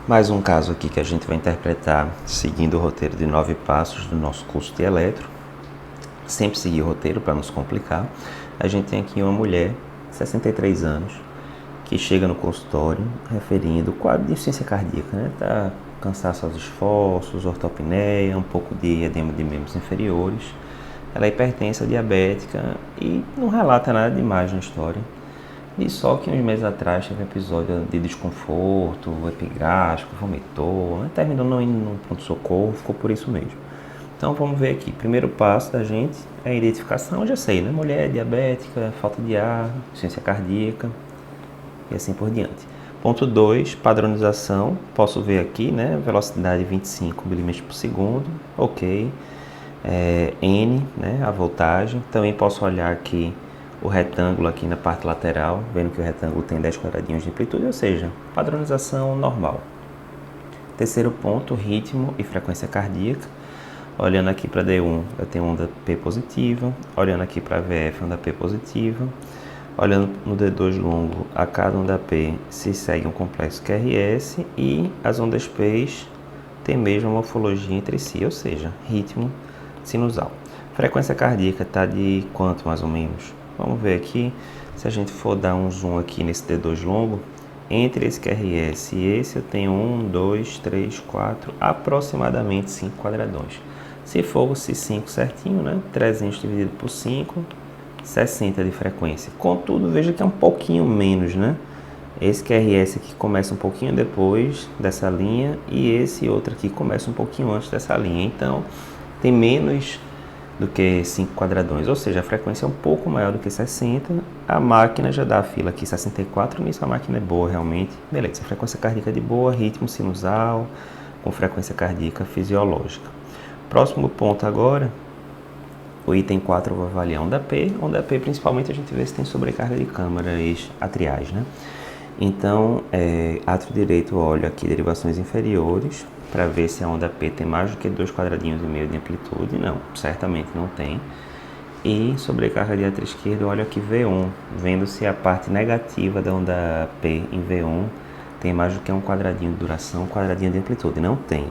Mais um caso aqui que a gente vai interpretar seguindo o roteiro de 9 passos do nosso curso de eletro. Sempre seguir o roteiro para nos complicar. A gente tem aqui uma mulher, 63 anos, que chega no consultório referindo quadro de insuficiência cardíaca, né? Tá cansaço aos esforços, ortopneia, um pouco de edema de membros inferiores. Ela é hipertensa, diabética e não relata nada demais na história. E só que uns meses atrás teve um episódio de desconforto, epigástrico, vomitou, né? Terminou não indo no pronto-socorro, ficou por isso mesmo. Então vamos ver aqui. Primeiro passo da gente é a identificação, eu já sei, né? Mulher diabética, falta de ar, insuficiência cardíaca e assim por diante. Ponto 2, padronização. Posso ver aqui, né? Velocidade 25 mm por segundo, ok. N, né? A voltagem. Também posso olhar aqui o retângulo aqui na parte lateral, vendo que o retângulo tem 10 quadradinhos de amplitude, ou seja, padronização normal. Terceiro ponto, ritmo e frequência cardíaca. Olhando aqui para D1, eu tenho onda P positiva. Olhando aqui para VF, onda P positiva. Olhando no D2 longo, a cada onda P se segue um complexo QRS e as ondas P têm a mesma morfologia entre si, ou seja, ritmo sinusal. Frequência cardíaca está de quanto mais ou menos? Vamos ver aqui, se a gente for dar um zoom aqui nesse D2 longo, entre esse QRS e esse eu tenho 1, 2, 3, 4, aproximadamente 5 quadradões. Se fosse 5 certinho, né? 300 dividido por 5, 60 de frequência. Contudo, veja que é um pouquinho menos, né? Esse QRS aqui começa um pouquinho depois dessa linha e esse outro aqui começa um pouquinho antes dessa linha. Então, tem menos do que 5 quadradões, ou seja, a frequência é um pouco maior do que 60. A máquina já dá a fila aqui 64, nisso a máquina é boa realmente. Beleza, frequência cardíaca de boa, ritmo sinusal, com frequência cardíaca fisiológica. Próximo ponto agora, o item 4 eu vou avaliar onda P. Onda P principalmente a gente vê se tem sobrecarga de câmaras atriais, né? Então, átrio direito, olho aqui derivações inferiores, para ver se a onda P tem mais do que 2,5 quadradinhos de amplitude. Não, certamente não tem. E sobrecarga de átrio esquerdo, olho aqui V1, vendo se a parte negativa da onda P em V1 tem mais do que 1 quadradinho de duração, 1 quadradinho de amplitude. Não tem.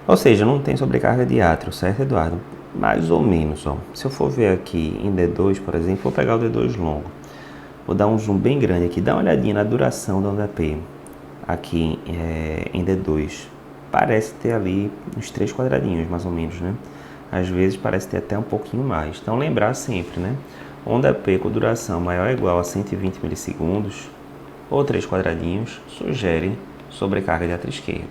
Ou seja, não tem sobrecarga de átrio, certo, Eduardo? Mais ou menos, ó. Se eu for ver aqui em D2, por exemplo, vou pegar o D2 longo. Vou dar um zoom bem grande aqui, dá uma olhadinha na duração da onda P aqui em D2. Parece ter ali uns 3 quadradinhos, mais ou menos, né? Às vezes parece ter até um pouquinho mais. Então, lembrar sempre, né? Onda P com duração maior ou igual a 120 milissegundos, ou 3 quadradinhos, sugere sobrecarga de átrio esquerdo.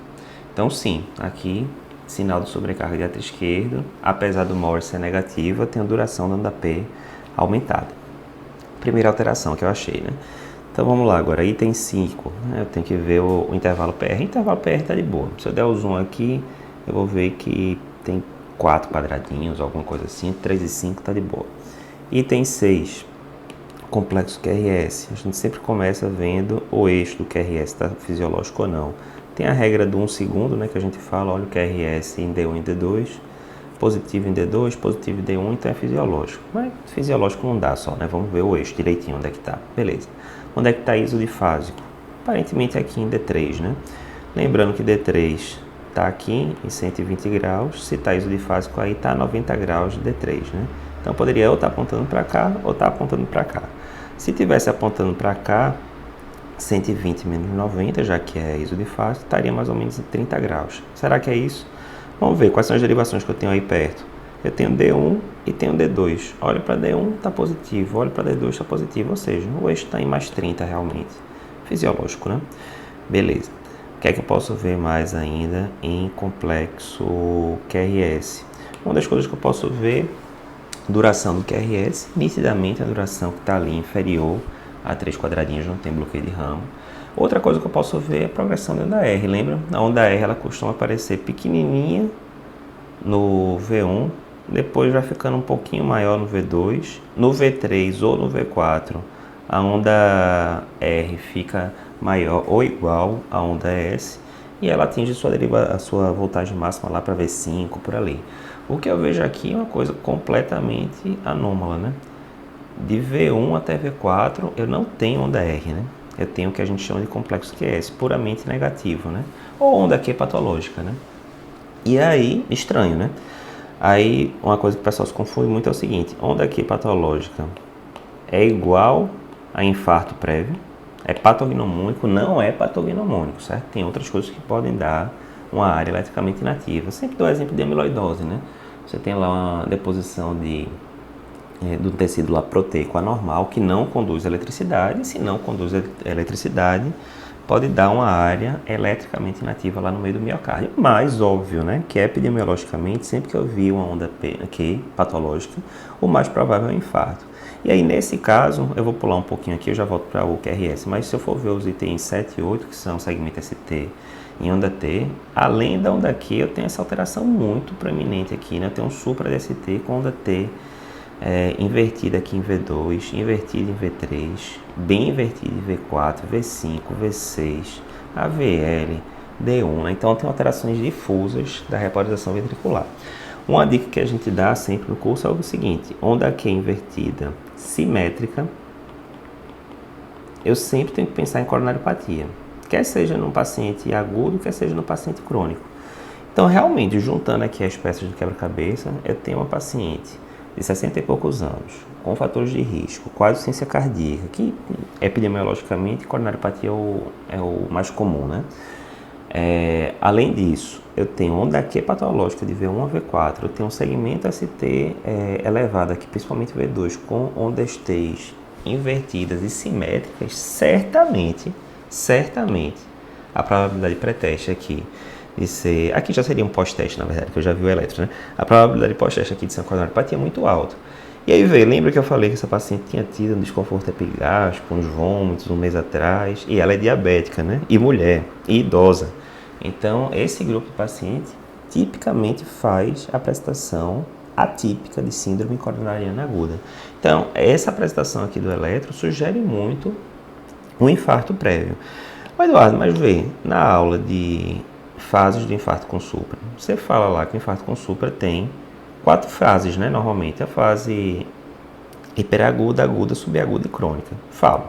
Então, sim, aqui, sinal de sobrecarga de átrio esquerdo, apesar do Morse ser negativa, tem a duração da onda P aumentada. Primeira alteração que eu achei, né? Então vamos lá, agora item 5, né? Eu tenho que ver o intervalo PR. O intervalo PR está de boa. Se eu der o zoom aqui, eu vou ver que tem 4 quadradinhos, alguma coisa assim, 3 e 5 está de boa. Item 6, complexo QRS. A gente sempre começa vendo o eixo do QRS, está fisiológico ou não. Tem a regra do 1 segundo, né, que a gente fala, olha o QRS em D1 e D2, positivo em D2, positivo em D1, então é fisiológico. Mas fisiológico não dá só, né? Vamos ver o eixo direitinho, onde é que está. Beleza. Onde é que está isodifásico? Aparentemente aqui em D3, né? Lembrando que D3 está aqui em 120 graus, se está isodifásico aí está a 90 graus de D3, né? Então poderia ou estar apontando para cá ou estar apontando para cá. Se tivesse apontando para cá, 120 menos 90, já que é isodifásico, estaria mais ou menos em 30 graus. Será que é isso? Vamos ver quais são as derivações que eu tenho aí perto. Eu tenho D1 e tenho D2. Olho para D1, está positivo. Olho para D2, está positivo. Ou seja, o eixo está em mais 30 realmente. Fisiológico, né? Beleza. O que é que eu posso ver mais ainda em complexo QRS? Uma das coisas que eu posso ver, duração do QRS. Nitidamente a duração que está ali inferior a 3 quadradinhos, não tem bloqueio de ramo. Outra coisa que eu posso ver é a progressão da onda R. Lembra? A onda R ela costuma aparecer pequenininha no V1, depois vai ficando um pouquinho maior no V2, no V3 ou no V4 a onda R fica maior ou igual à onda S e ela atinge a sua voltagem máxima lá para V5, por ali. O que eu vejo aqui é uma coisa completamente anômala, né? De V1 até V4 eu não tenho onda R, né? eu tenho o que a gente chama de complexo QS, puramente negativo, né? Ou onda Q patológica, né? E aí, estranho, né? Aí, uma coisa que o pessoal se confunde muito é o seguinte: onda Q patológica é igual a infarto prévio, é patognomônico, não é patognomônico, certo? Tem outras coisas que podem dar uma área eletricamente inativa. Sempre dou o exemplo de amiloidose, né? Você tem lá uma deposição do tecido lá proteico anormal que não conduz eletricidade, e se não conduz eletricidade, pode dar uma área eletricamente inativa lá no meio do miocárdio. Mas, óbvio, né, que epidemiologicamente, sempre que eu vi uma onda Q patológica, o mais provável é um infarto. E aí, nesse caso, eu vou pular um pouquinho aqui, eu já volto para o QRS, mas se eu for ver os itens 7 e 8, que são segmento ST e onda T, além da onda Q, eu tenho essa alteração muito proeminente aqui, né? Eu tenho um supra DST com onda T invertida aqui em V2, invertida em V3, bem invertida em V4, V5, V6, AVL, D1, né? Então tem alterações difusas da repolarização ventricular. Uma dica que a gente dá sempre no curso é o seguinte: onda Q invertida simétrica, eu sempre tenho que pensar em coronariopatia, quer seja num paciente agudo, quer seja no paciente crônico. Então, realmente, juntando aqui as peças do quebra-cabeça, eu tenho uma paciente de 60 e poucos anos, com fatores de risco, quase insuficiência cardíaca, que epidemiologicamente coronariopatia é o mais comum, né? Além disso, eu tenho onda Q patológica de V1 a V4, eu tenho um segmento ST elevado aqui, principalmente V2, com ondas T invertidas e simétricas, certamente, a probabilidade pré-teste aqui de ser, aqui já seria um pós-teste, na verdade, que eu já vi o eletro, né? A probabilidade pós-teste aqui de ser uma coronariopatia é muito alta. E aí lembra que eu falei que essa paciente tinha tido um desconforto epigástrico, uns vômitos um mês atrás, e ela é diabética, né? E mulher, e idosa. Então, esse grupo de paciente tipicamente faz a apresentação atípica de síndrome coronariana aguda. Então, essa apresentação aqui do eletro sugere muito um infarto prévio. Mas, Eduardo, mas na aula de fases do infarto com supra, você fala lá que o infarto com supra tem 4 fases, né? Normalmente a fase hiperaguda, aguda, subaguda e crônica. Falo.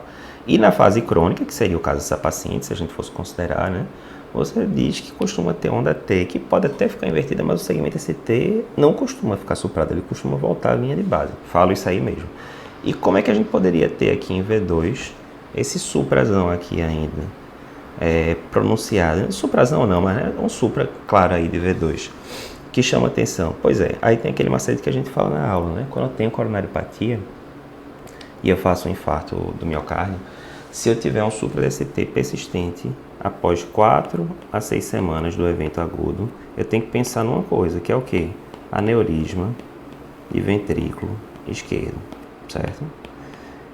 E na fase crônica, que seria o caso dessa paciente, se a gente fosse considerar, né? Você diz que costuma ter onda T, que pode até ficar invertida, mas o segmento ST não costuma ficar suprado, ele costuma voltar à linha de base. Falo isso aí mesmo. E como é que a gente poderia ter aqui em V2 esse suprazão aqui ainda pronunciado? Suprazão não, mas um supra claro aí de V2, que chama atenção. Pois é, aí tem aquele macete que a gente fala na aula, né? Quando eu tenho coronariopatia e eu faço um infarto do miocárdio, se eu tiver um supra DST persistente após 4 a 6 semanas do evento agudo, eu tenho que pensar numa coisa, que é o quê? Aneurisma de ventrículo esquerdo, certo?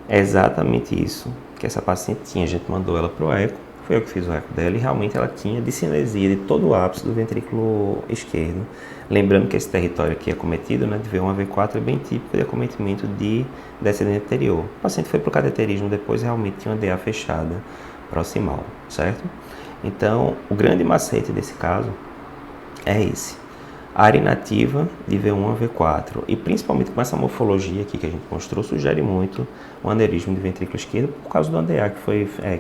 É exatamente isso que essa paciente tinha. A gente mandou ela para o eco, foi eu que fiz o eco dela, e realmente ela tinha discinesia de todo o ápice do ventrículo esquerdo. Lembrando que esse território aqui acometido, né, de V1 a V4, é bem típico de acometimento de descendente anterior. O paciente foi para o cateterismo depois, realmente tinha uma DA fechada proximal, certo? Então, o grande macete desse caso é esse: área inativa de V1 a V4, e principalmente com essa morfologia aqui que a gente mostrou, sugere muito um aneurisma de ventrículo esquerdo por causa do ADA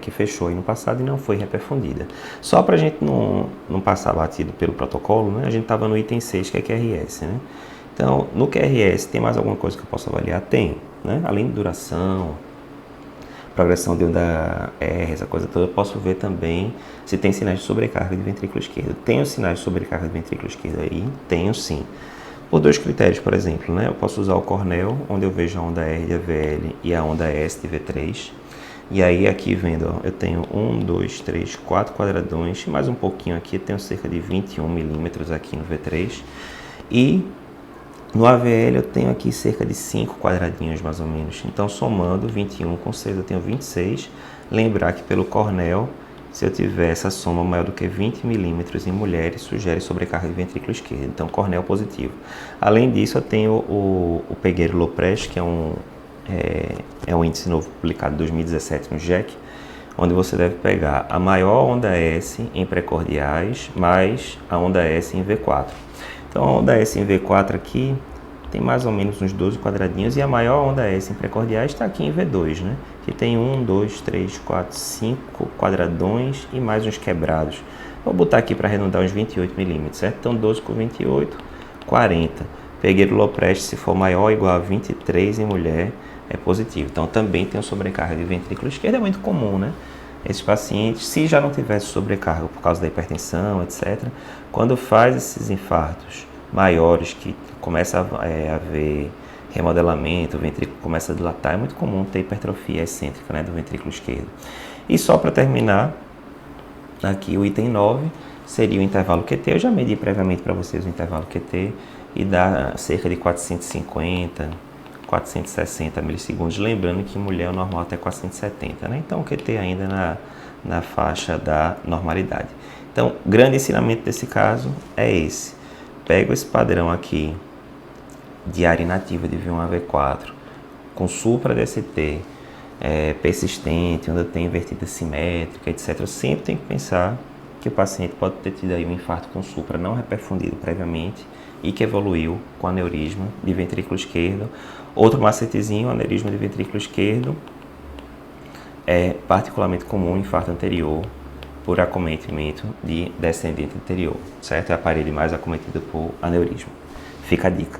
que fechou aí no passado e não foi reperfundida. Só para a gente não passar batido pelo protocolo, né, a gente estava no item 6, que é QRS, né? Então, no QRS, tem mais alguma coisa que eu posso avaliar? Tem, né? Além de duração, progressão de onda R, essa coisa toda, eu posso ver também se tem sinais de sobrecarga de ventrículo esquerdo. Tenho sinais de sobrecarga de ventrículo esquerdo aí? Tenho sim. Por 2 critérios, por exemplo, né? Eu posso usar o Cornell, onde eu vejo a onda R de AVL e a onda S de V3. E aí aqui vendo, ó, eu tenho 1, 2, 3, 4 quadradões, mais um pouquinho aqui, eu tenho cerca de 21 milímetros aqui no V3. E no AVL eu tenho aqui cerca de 5 quadradinhos mais ou menos. Então, somando 21 com 6, eu tenho 26. Lembrar que pelo Cornell, se eu tiver essa soma maior do que 20 milímetros em mulheres, sugere sobrecarga de ventrículo esquerdo. Então, Cornell positivo. Além disso, eu tenho o Pegueiro-Lopresti, que é um índice novo publicado em 2017 no JEC, onde você deve pegar a maior onda S em precordiais mais a onda S em V4. Então, a onda S em V4 aqui tem mais ou menos uns 12 quadradinhos, e a maior onda S precordiais está aqui em V2, né? Que tem 1, 2, 3, 4, 5 quadradões e mais uns quebrados. Vou botar aqui para arredondar uns 28 milímetros, certo? Então 12 com 28, 40. Peguei o Lopresti, se for maior ou igual a 23 em mulher, é positivo. Então também tem sobrecarga de ventrículo esquerdo, é muito comum, né? Esses pacientes, se já não tivesse sobrecarga por causa da hipertensão, etc., quando faz esses infartos maiores, que começa a haver remodelamento, o ventrículo começa a dilatar, é muito comum ter hipertrofia excêntrica, né, do ventrículo esquerdo. E só para terminar, aqui o item 9 seria o intervalo QT. Eu já medi previamente para vocês o intervalo QT e dá cerca de 450, 460 milissegundos. Lembrando que em mulher o normal até 470, né? Então o QT ainda na faixa da normalidade. Então, grande ensinamento desse caso é esse. Pego esse padrão aqui de área inativa de V1 a V4 com supra-DST, persistente, onde eu tenho invertida simétrica, etc. Eu sempre tenho que pensar que o paciente pode ter tido aí um infarto com supra não reperfundido previamente e que evoluiu com aneurisma de ventrículo esquerdo. Outro macetezinho, aneurisma de ventrículo esquerdo, é particularmente comum infarto anterior por acometimento de descendente anterior, certo? É a parede mais acometida por aneurisma. Fica a dica.